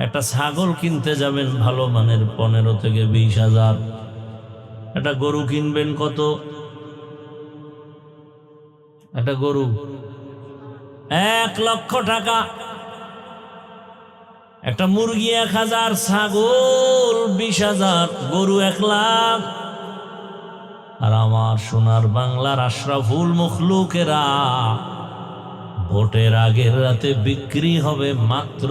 একটা ছাগল কিনতে যাবেন ভালো মানের, 15 থেকে 20,000। একটা গরু কিনবেন কত? একটা গরু 1 লক্ষ টাকা। একটা মুরগি 1000, ছাগল 20,000, গরু 1 লাখ। আর আমার সোনার বাংলার আশরাফুল মখলুকেরা ভোটের আগের রাতে বিক্রি হবে মাত্র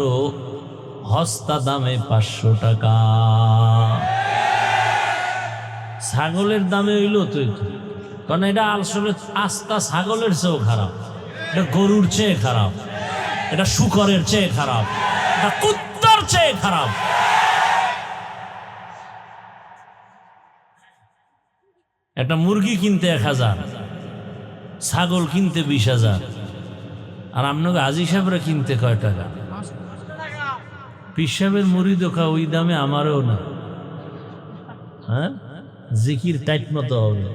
হস্তা দামে 500 টাকা। ছাগলের দামে হইল তো, কারণ এটা আসলে আস্তা ছাগলের চেয়েও খারাপ, এটা গরুর চেয়ে খারাপ, এটা শুকরের চেয়ে খারাপ, এটা কুত্তার চেয়ে খারাপ। একটা মুরগি কিনতে 1000, ছাগল কিনতে 20,000। আর আপনাকে আজি সাহেবরা কিনতে কয় টাকা? পীর সাহেবের মুড়ি দোকা ওই দামে আমারও না। হ্যাঁ, জিকির টাইট মতো হবে।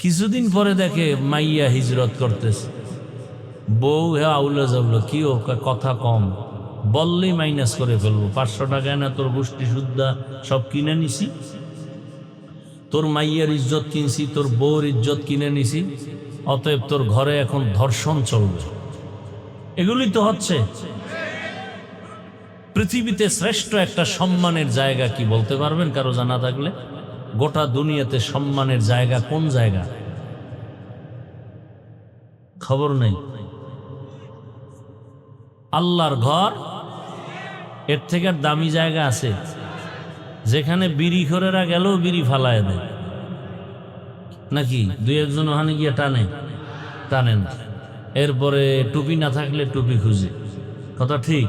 কিছুদিন পরে দেখে মাইয়া হিজরত করতেছে, বউ হ্যাঁ আউলা যাবলো, কি ও কথা কম, বললেই মাইনাস করে ফেলবো। 500 টাকায় না তোর গোষ্ঠী শুদ্ধা সব কিনে নিছি, তোর মাইয়ার ইজ্জত কিনছি, তোর বউর ইজ্জত কিনে নিছি, অতএব তোর ঘরে এখন ধর্ষণ চলবে। এগুলি তো হচ্ছে। পৃথিবীতে শ্রেষ্ঠ একটা সম্মানের জায়গা কি বলতে পারবেন কারো জানা থাকলে? গোটা দুনিয়াতে সম্মানের জায়গা কোন জায়গা? খবর নেই। আল্লাহর ঘর, এর থেকে আর দামি জায়গা আছে? যেখানে বিড়ি খোরেরা গেলেও বিড়ি ফালায় দেয় নাকি? 2-1 ওখানে গিয়ে টানেন। এরপরে টুপি না থাকলে টুপি খুঁজে। কথা ঠিক?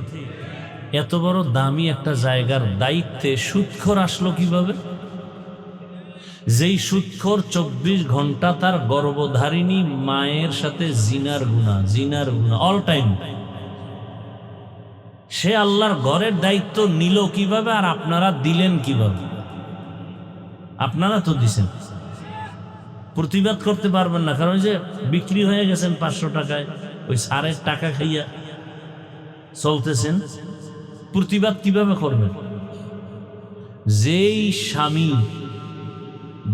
এত বড় দামি একটা জায়গার দায়িত্বে সুদখোর আসলো কিভাবে? যেই সুদখোর 24 ঘন্টা তার গর্ভধারিণী মায়ের সাথে জিনার গুনাহ অল টাইম, সে আল্লাহর ঘরের দায়িত্ব নিল কিভাবে? আর আপনারা দিলেন কিভাবে? আপনারা তো দিছেন, প্রতিবাদ করতে পারবেন না, কারণ যে বিক্রি হয়ে গেছেন 500 টাকায়, ওই সারের টাকা খাইয়া চলতেছেন। প্রতিবাদ কিভাবে করবেন? যেই স্বামী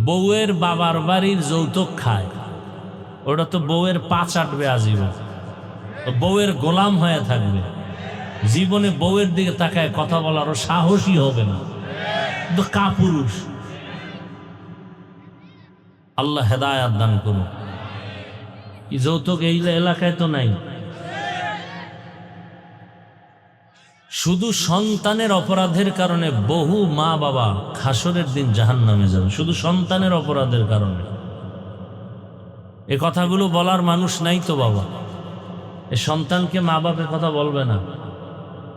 বউয়ের বাবার বাড়ির যৌতুক খায়, ওটা তো বউয়ের পা চাটবে আজীবন, বউয়ের গোলাম হয়ে থাকবে, জীবনে বউয়ের দিকে তাকায় কথা বলারও সাহসী হবে না, তো কাপুরুষ। আল্লাহ হেদায়াত দান করুন। এই যৌতুক এই এলাকায় তো নাই। শুধু সন্তানের অপরাধের কারণে বহু মা বাবা হাসরের দিন জাহান্নামে যাবে, শুধু সন্তানের অপরাধের কারণে। এ কথাগুলো বলার মানুষ নাই তো বাবা। এ সন্তানকে মা বাপের কথা বলবে না,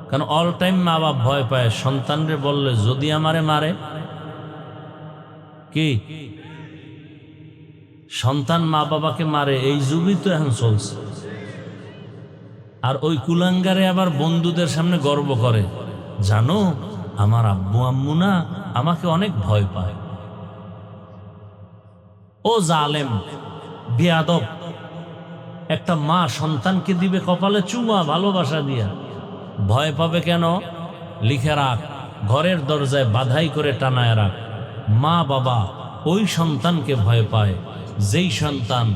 কারণ অল টাইম মা বাপ ভয় পায় সন্তানরে বললে যদি আমারে মারে। কি সন্তান মা বাবাকে মারে? এই যুগই তো এখন চলছে। আর ওই কুলাঙ্গারে আবার বন্ধুদের সামনে গর্ব করে, জানো আমার আব্বু আম্মু না আমাকে অনেক ভয় পায়। ও জালেম বেয়াদব, একটা মা সন্তানকে দিবে কপালে চুমা ভালোবাসা দিয়া, ভয় পাবে কেন? লিখে রাখ, ঘরের দরজায় বাধাই করে টানায় রাখ। মা বাবা ওই সন্তানকে ভয় পায় যেই সন্তান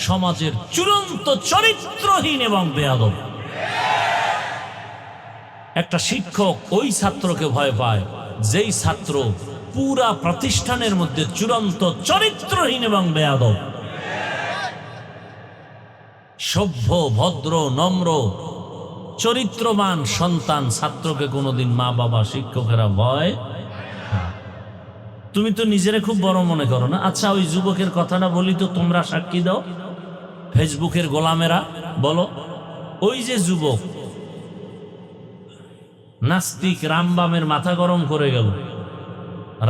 সমাজের চূড়ান্ত চরিত্রহীন এবং বেয়াদব। একটা শিক্ষক ওই ছাত্রকে ভয় পায় যেই ছাত্র পুরা প্রতিষ্ঠানের মধ্যে চূড়ান্ত চরিত্রহীন এবং বেয়াদব। সভ্য ভদ্র নম্র চরিত্রবান সন্তান ছাত্রকে কোনোদিন মা বাবা শিক্ষকেরা ভয়। তুমি তো নিজেরে খুব বড় মনে করো না? আচ্ছা ওই যুবকের কথাটা বলি তো, তোমরা সাক্ষী দাও, ফেসবুকের গোলামেরা বলো। ওই যে যুবক নাস্তিক রামবামের মাথা গরম করে গেল,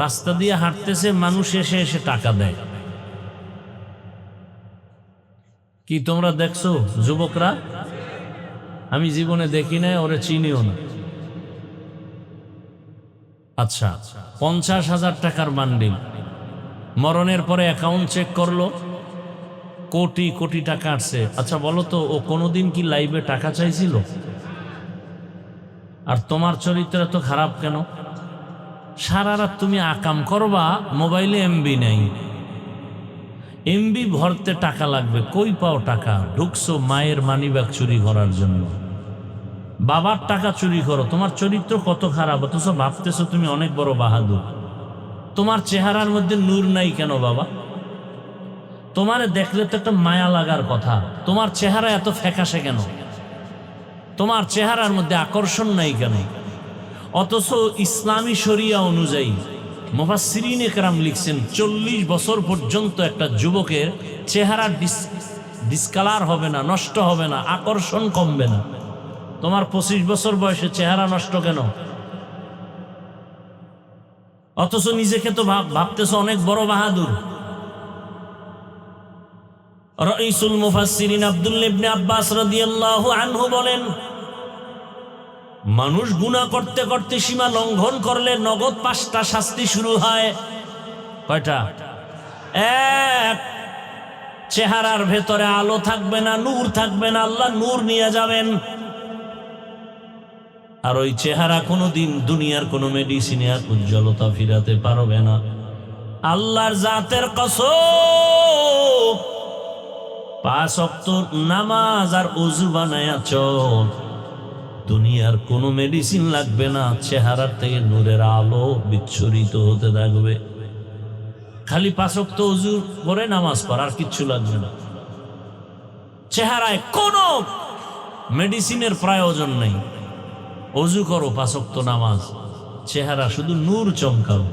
রাস্তা দিয়ে হাঁটতেছে, মানুষ এসে এসে টাকা দেয়। কি তোমরা দেখছো যুবকরা? আমি জীবনে দেখি না, ওরে চিনিও না। আচ্ছা 50,000 টাকার বান্ডিল, মরণের পরে অ্যাকাউন্ট চেক করলো, কোটি কোটি টাকা আসছে। আচ্ছা বলো তো, ও কোনোদিন কি লাইভে টাকা চাইছিল? আর তোমার চরিত্র এত খারাপ কেন? সারা রাত তুমি আকাম করবা, মোবাইলে এমবি নেই, এমবি ভরতে টাকা লাগবে, কই পাও টাকা? ঢুকছো মায়ের মানিব্যাগ চুরি করার জন্য, বাবার টাকা চুরি করো। তোমার চরিত্র কত খারাপ, অথচ ভাবতেছো তুমি অনেক বড় বাহাদুর। তোমার চেহারার মধ্যে নূর নাই কেন বাবা? তোমারে দেখলে তো একটা মায়া লাগার কথা। তোমার চেহারা এত ফ্যাকাশে কেন? তোমার চেহারার মধ্যে আকর্ষণ নাই কেন? অথচ ইসলামী শরিয়া অনুযায়ী মুফাসসিরিনে কেরাম লিখছেন 40 বছর পর্যন্ত একটা যুবকের চেহারা ডিসকালার হবে না, নষ্ট হবে না, আকর্ষণ কমবে না। তোমার 25 বছর বয়সে চেহারা নষ্ট কেন? অথচ নিজেকে তো ভাবতেছো অনেক বড় বাহাদুর। রাইসুল মুফাসসিরিন আব্দুল্লাহ ইবনে আব্বাস রাদিয়াল্লাহু আনহু বলেন, মানুষ গুনাহ করতে করতে সীমা লঙ্ঘন করলে নগদ 5টা শাস্তি শুরু হয়। কয়টা? এক, চেহারার ভেতরে আলো থাকবে না, নূর থাকবে না, আল্লাহ নূর নিয়ে যাবেন। আর ওই চেহারা কোনোদিন দুনিয়ার কোনো মেডিসিনে আর উজ্জ্বলতা ফিরাতে পারবে না। আল্লাহর জাতের কসম, 5 ওয়াক্ত নামাজ আর ওযু বানায়া চল, দুনিয়ার কোনো মেডিসিন লাগবে না, চেহারার থেকে নূরের আলো বিচ্ছুরিত হতে থাকবে। খালি 5 ওয়াক্ত ওযু করে নামাজ পড়, আর কিচ্ছু লাগবে না। চেহারায় কোনো মেডিসিনের প্রয়োজন নেই। ওযু করো, 5 ওয়াক্ত নামাজ, চেহারা শুধু নূর চমকাও।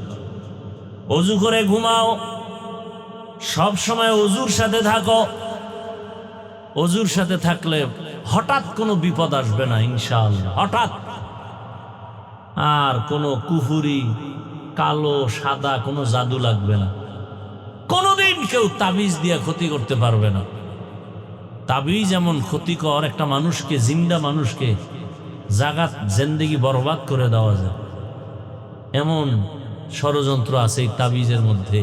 ওযু করে ঘুমাও, সব সময় ওযুর সাথে থাকো। ওযুর সাথে থাকলে হঠাৎ কোনো বিপদ আসবে না ইনশাআল্লাহ, হঠাৎ। আর কোনো কুফুরি, কালো সাদা কোনো জাদু লাগবে না। কোনোদিন কেউ তাবিজ দিয়ে ক্ষতি করতে পারবে না। তাবিজ এমন ক্ষতিকর, একটা মানুষকে, জিন্দা মানুষকে জাগাত জিন্দেগি বরবাদ করে দেওয়া যায়, এমন ষড়যন্ত্র আছে এই তাবিজের মধ্যে।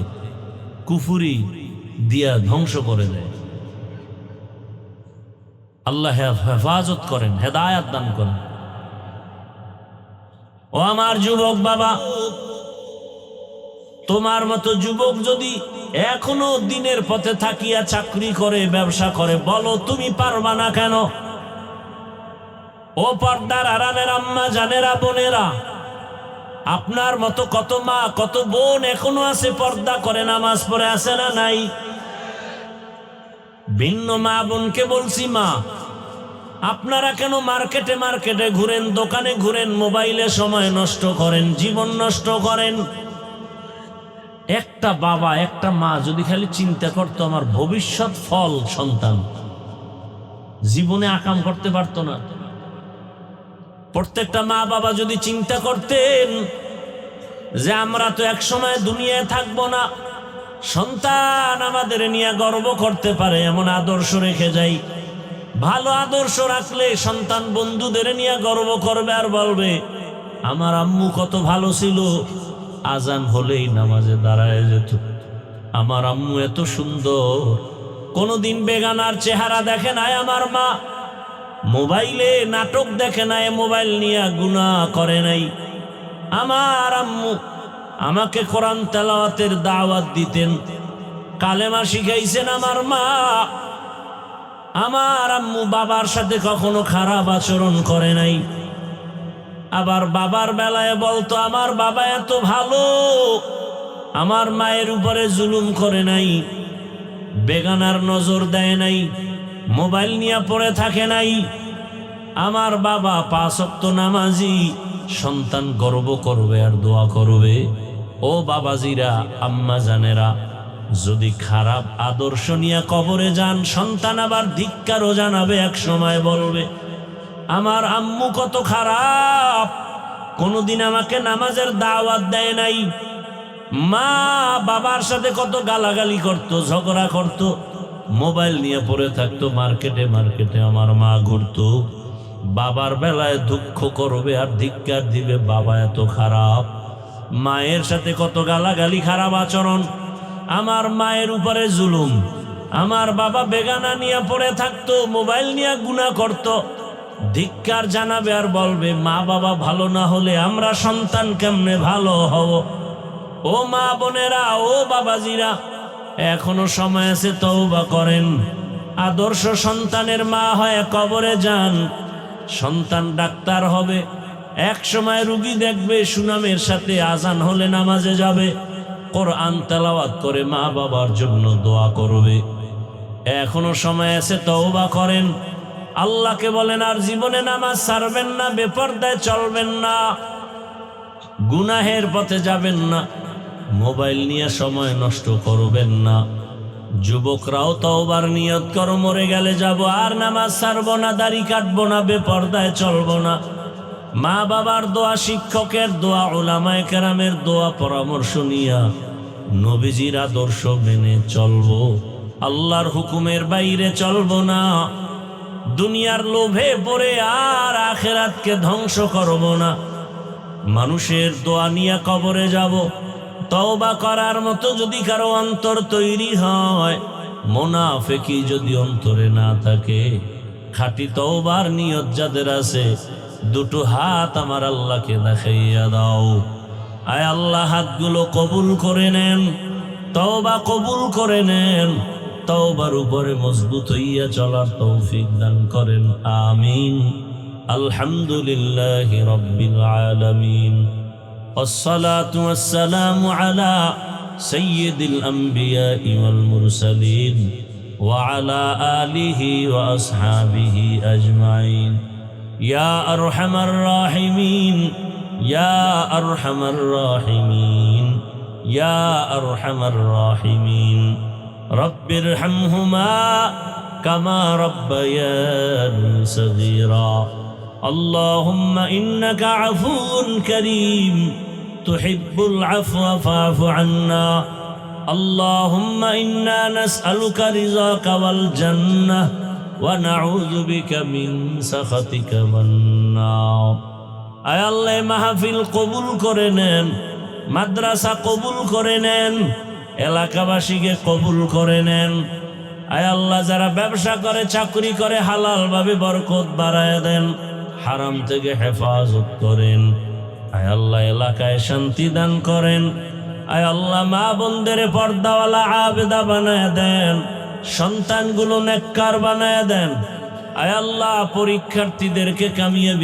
কুফুরি দিয়া ধ্বংস করে দেয়। আল্লাহ হেফাজত করেন, হেদায়াত দান করেন। ও আমার যুবক বাবা, তোমার মতো যুবক যদি এখনো দিনের পথে থাকিয়া চাকরি করে, ব্যবসা করে, বলো তুমি পারবা না কেন? ও পর্দার আড়ালের আম্মা জানেরা, বোনেরা, আপনার মতো কত মা, কত বোন এখনো আছে পর্দা করে, নামাজ পড়ে, আছে না নাই? ভিন্ন মা বোনকে বলছি, মা আপনারা কেন মার্কেটে মার্কেটে ঘুরেন, দোকানে ঘুরেন, মোবাইলে সময় নষ্ট করেন, জীবন নষ্ট করেন? একটা বাবা, একটা মা যদি খালি চিন্তা করতো আমার ভবিষ্যৎ ফল সন্তান, জীবনে আকাম করতে পারতো না। প্রত্যেকটা মা বাবা যদি চিন্তা করতেন যে আমরা তো এক সময় দুনিয়ায় থাকবো না, সন্তান আমাদের নিয়ে গর্ব করতে পারে এমন আদর্শ রেখে যাই। ভালো আদর্শ রাখলে সন্তান বন্ধুদের নিয়ে গর্ব করবে আর বলবে আমার আম্মু কত ভালো ছিল, আজান হলেই নামাজে দাঁড়ায় যেত, আমার আম্মু এত সুন্দর, কোনোদিন বেগানার চেহারা দেখে নাই আমার মা, মোবাইলে নাটক দেখে নাই, মোবাইল নিয়ে গুনাহ করে নাই, আমার আম্মু আমাকে কোরআন তেলাওয়াতের দাওয়াত দিতেন, কালেমা শিখাইছেন আমার মা, আমার আম্মু বাবার সাথে কখনো খারাপ আচরণ করে নাই। আবার বাবার বেলায় বলতো আমার বাবা এত ভালো, আমার মায়ের উপরে জুলুম করে নাই, বেগানার নজর দেয় নাই, মোবাইল নিয়ে পড়ে থাকে নাই। আমার বাবা 5 ওয়াক্ত নামাজি, সন্তান গর্ব করবে আর দোয়া করবে। ও বাবাজিরা, আম্মা জানেরা, যদি খারাপ আদর্শ নিয়ে কবরে যান, সন্তান আবার ধিক্কারও জানাবে, এক সময় বলবে আমার আম্মু কত খারাপ, কোনোদিন আমাকে নামাজের দাওয়াত দেয় নাই, মা বাবার সাথে কত গালাগালি করত, ঝগড়া করত, মোবাইল নিয়ে পড়ে থাকতো, মার্কেটে মার্কেটে আমার মা ঘুরতো। বাবার বেলায় দুঃখ করবে আর ধিক্কার দিবে, বাবা এত খারাপ, মায়ের সাথে কত গালাগালি, খারাপ আচরণ, আমার মায়ের উপরে জুলুম, আমার বাবা বেগানা নিয়ে পড়ে থাকতো, মোবাইল নিয়ে গুনাহ করত। ধিক্কার জানাবে আর বলবে, মা বাবা ভালো না হলে আমরা সন্তান কেমনে ভালো হব? ও মা বোনেরা, ও বাবাজিরা, এখনো সময় আছে, তওবা করেন। আদর্শ সন্তানের মা হয়ে কবরে যান। সন্তান ডাক্তার হবে, এক সময় রুগী দেখবে, সুনামের সাথে আজান হলে নামাজে যাবে, কোরআন তেলাওয়াত করে মা বাবার জন্য দোয়া করবে। এখনো সময় আছে, তওবা করেন। আল্লাহকে বলেন আর জীবনে নামাজ ছাড়বেন না, বেপরদায় চলবেন না, গুনাহের পথে যাবেন না, মোবাইল নিয়ে সময় নষ্ট করবেন না। যুবকরাও তওবার নিয়ত করো, মরে গেলে যাব, আর নামাজ ছাড়বো না, দাড়ি কাটবো না, বেপরদায় চলবো না। মা বাবার দোয়া, শিক্ষকের দোয়া, উলামায়ে কেরামের দোয়া পরামর্শ নিয়া নবীজির আদর্শ মেনে চলবো। আল্লাহর হুকুমের বাইরে চলবো না। দুনিয়ার লোভে পড়ে আর আখিরাতকে ধ্বংস করব না। মানুষের দোয়া নিয়ে কবরে যাব। তওবা করার মতো যদি কারো অন্তর তৈরি হয়, মুনাফিকি যদি অন্তরে না থাকে, খাঁটি তওবার নিয়ত যাদের আছে, দুটো হাত আমার আল্লাহকে দেখাইয়া দাও। আয় আল্লাহ, হাতগুলো কবুল করে নেন, তওবা কবুল করে নেন, তওবার উপরে মজবুত হইয়া চলার তৌফিক দান করেন। আমিন। আলহামদুলিল্লাহি রাব্বিল আলামিন। والصلاة والسلام على سيد الأنبياء والمرسلين وعلى آله وأصحابه أجمعين. يا أرحم الراحمين، يا أرحم الراحمين، يا أرحم الراحمين. رب ارحمهما كما ربياني صغيرا. اللهم إنك عفو كريم تحب العفو فاعف عنا. اللهم إنا نسألك رضاك والجنة ونعوذ بك من سخطك والنار. আয় আল্লাহ, মাহফিল কবুল করে নেন, মাদ্রাসা কবুল করে নেন, এলাকাবাসীকে কবুল করে নেন। আয় আল্লাহ, যারা ব্যবসা করে, চাকরি করে, হালাল ভাবে বরকত বাড়ায় দেন, হারাম থেকে হেফাজত করেন। আয় আল্লাহ, এলাকায় শান্তি দান করেন। আয় আল্লাহ, মা বোনদের পর্দাওয়ালা আবেদা বানায় দেন, সন্তানগুলো নেককার বানায় দেন। আয় আল্লাহ, পরীক্ষার্থীদেরকে কামিয়াবি